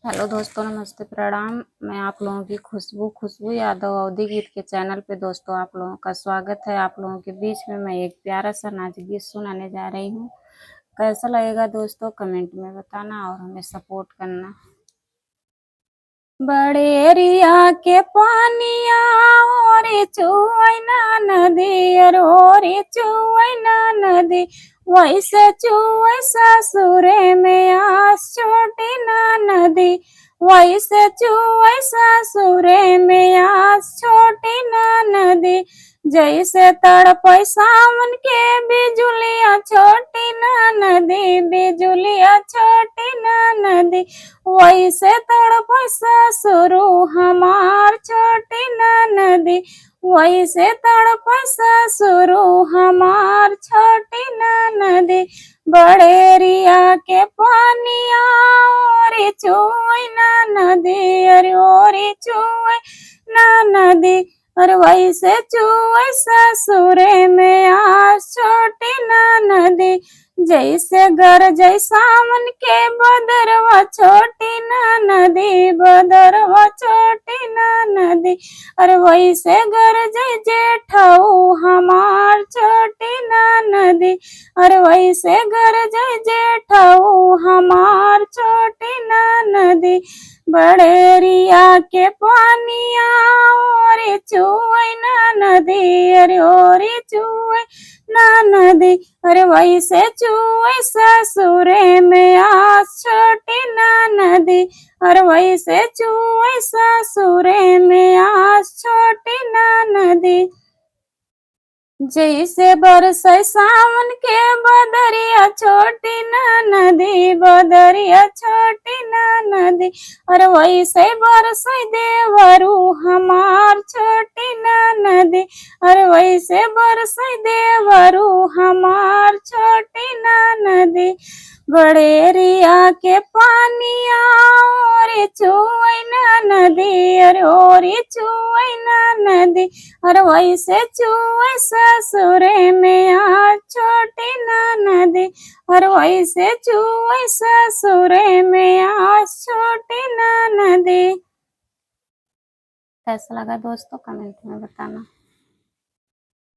Hello दोस्तों, नमस्ते, प्रणाम। मैं आप लोगों की खुशबू यादव अवधि गीत के चैनल पे दोस्तों आप लोगों का स्वागत है। आप लोगों के बीच में मैं एक प्यारा सा नाच गीत सुनाने जा रही हूँ। कैसा लगेगा दोस्तों कमेंट में बताना और हमें सपोर्ट करना। बड़े एरिया के पानिया और चुवैना नदी और चुवैना नदी वैसे चुवै ससुरे में आस छोटी ना नदी वैसे चुवै ससुरे में आस छोटी ना नदी जैसे तड़पै सावन के बिजुलिया छोटी ना नदी बिजुलिया छोटी ना नदी वैसे तड़पै ससुरु हमार छोटी ना नदी वैसे तड़पै ससुरु हमार छोटी ना नदी बड़ेरिया के पानिया और चुवै ना नदी अरे और चुवै ना नदी और वैसे चुवै ससुरे में आस छोटी ना नदी जैसे गरजै सावन के बदरवा छोटी ना नदी बदरवा छोटी ना नदी और वैसे गरजै जेठऊ हमार छोटी ना नदी और वैसे गरजै जेठऊ हमार छोटी ना नदी बड़ेरिया के पानिया और चुवै ना नदी अरे और चुवै ना नदी अरे वैसे चुवै ससुरे में आस छोटी ना नदी और वैसे चुवै ससुरे में आस छोटी ना नदी जैसे बरसै सावन के बदरिया छोटी ना नदी बदरिया छोटी ना नदी और वैसे बरसै देवरू हमार छोटी ना नदी और वैसे बरसै देवरू हमार छोटी ना नदी बड़ेरिया के पानिया और चुवै ना नदी और चुवै ना नदी और वैसे चुवै ससुरे में आस छोटी ना नदी और वैसे चुवै ससुरे में आस छोटी ना नदी। कैसा लगा दोस्तों कमेंट में बताना।